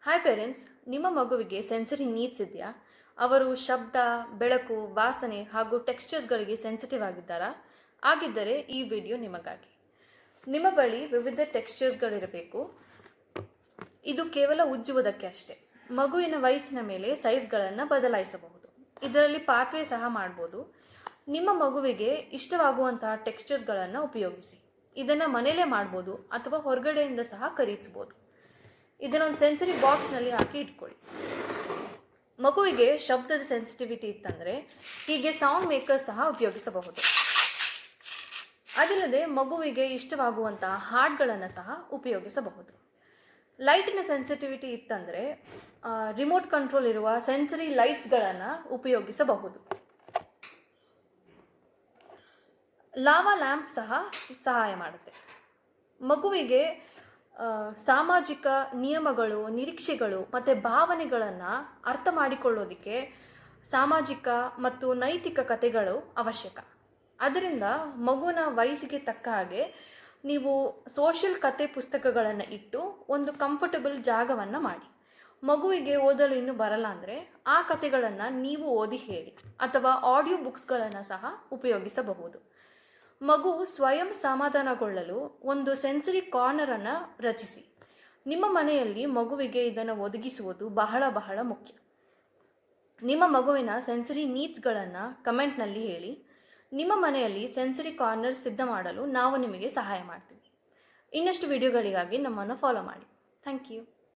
Hi parents, ನಿಮ್ಮ ಮಗುವಿಗೆ sensory needs ಇದೆಯಾ? ಅವರು ಶಬ್ದ, ಬೆಳಕು, ವಾಸನೆ ಹಾಗೂ ಟೆಕ್ಸ್ಚರ್ಸ್ಗಳಿಗೆ ಸೆನ್ಸಿಟಿವ್ ಆಗಿದ್ದಾರಾ? ಆಗಿದ್ದರೆ ಈ ವಿಡಿಯೋ ನಿಮಗಾಗಿ. ನಿಮ್ಮ ಬಳಿ ವಿವಿಧ ಟೆಕ್ಸ್ಚರ್ಸ್ಗಳಿರಬೇಕು. ಇದು ಕೇವಲ ಉಜ್ಜುವುದಕ್ಕೆ ಅಷ್ಟೇ. ಮಗುವಿನ ವಯಸ್ಸಿನ ಮೇಲೆ ಸೈಜ್ಗಳನ್ನು ಬದಲಾಯಿಸಬಹುದು. ಇದರಲ್ಲಿ ಪಾತ್ರೆ ಸಹ ಮಾಡ್ಬೋದು. ನಿಮ್ಮ ಮಗುವಿಗೆ ಇಷ್ಟವಾಗುವಂತಹ ಟೆಕ್ಸ್ಚರ್ಸ್ಗಳನ್ನು ಉಪಯೋಗಿಸಿ. ಇದನ್ನು ಮನೆಯಲ್ಲೇ ಮಾಡ್ಬೋದು ಅಥವಾ ಹೊರಗಡೆಯಿಂದ ಸಹ ಖರೀದಿಸ್ಬೋದು. ಇದನ್ನೊಂದು ಸೆನ್ಸರಿ ಬಾಕ್ಸ್ನಲ್ಲಿ ಹಾಕಿ ಇಟ್ಕೊಳ್ಳಿ. ಮಗುವಿಗೆ ಶಬ್ದದ ಸೆನ್ಸಿಟಿವಿಟಿ ಇತ್ತಂದರೆ ಹೀಗೆ ಸೌಂಡ್ ಮೇಕರ್ ಸಹ ಉಪಯೋಗಿಸಬಹುದು. ಅದಿಲ್ಲದೆ ಮಗುವಿಗೆ ಇಷ್ಟವಾಗುವಂತಹ ಹಾಡುಗಳನ್ನು ಸಹ ಉಪಯೋಗಿಸಬಹುದು. ಲೈಟಿನ ಸೆನ್ಸಿಟಿವಿಟಿ ಇತ್ತಂದರೆ ರಿಮೋಟ್ ಕಂಟ್ರೋಲ್ ಇರುವ ಸೆನ್ಸರಿ ಲೈಟ್ಸ್ಗಳನ್ನು ಉಪಯೋಗಿಸಬಹುದು. ಲಾವಾ ಲ್ಯಾಂಪ್ ಸಹ ಸಹಾಯ ಮಾಡುತ್ತೆ. ಮಗುವಿಗೆ ಸಾಮಾಜಿಕ ನಿಯಮಗಳು, ನಿರೀಕ್ಷೆಗಳು ಮತ್ತು ಭಾವನೆಗಳನ್ನು ಅರ್ಥ ಮಾಡಿಕೊಳ್ಳೋದಕ್ಕೆ ಸಾಮಾಜಿಕ ಮತ್ತು ನೈತಿಕ ಕಥೆಗಳು ಅವಶ್ಯಕ. ಅದರಿಂದ ಮಗುವಿನ ವಯಸ್ಸಿಗೆ ತಕ್ಕ ಹಾಗೆ ನೀವು ಸೋಷಿಯಲ್ ಕತೆ ಪುಸ್ತಕಗಳನ್ನು ಇಟ್ಟು ಒಂದು ಕಂಫರ್ಟಬಲ್ ಜಾಗವನ್ನು ಮಾಡಿ. ಮಗುವಿಗೆ ಓದಲು ಇನ್ನೂ ಬರಲ್ಲ ಅಂದರೆ ಆ ಕಥೆಗಳನ್ನು ನೀವು ಓದಿ ಹೇಳಿ ಅಥವಾ ಆಡಿಯೋ ಬುಕ್ಸ್ಗಳನ್ನು ಸಹ ಉಪಯೋಗಿಸಬಹುದು. ಮಗು ಸ್ವಯಂ ಸಮಾಧಾನಗೊಳ್ಳಲು ಒಂದು ಸೆನ್ಸರಿ ಕಾರ್ನರನ್ನು ರಚಿಸಿ. ನಿಮ್ಮ ಮನೆಯಲ್ಲಿ ಮಗುವಿಗೆ ಇದನ್ನು ಒದಗಿಸುವುದು ಬಹಳ ಮುಖ್ಯ. ನಿಮ್ಮ ಮಗುವಿನ ಸೆನ್ಸರಿ ನೀಡ್ಸ್ಗಳನ್ನು ಕಮೆಂಟ್ನಲ್ಲಿ ಹೇಳಿ. ನಿಮ್ಮ ಮನೆಯಲ್ಲಿ ಸೆನ್ಸರಿ ಕಾರ್ನರ್ ಸಿದ್ಧ ಮಾಡಲು ನಾವು ನಿಮಗೆ ಸಹಾಯ ಮಾಡ್ತೀವಿ. ಇನ್ನಷ್ಟು ವಿಡಿಯೋಗಳಿಗಾಗಿ ನಮ್ಮನ್ನು ಫಾಲೋ ಮಾಡಿ. Thank you.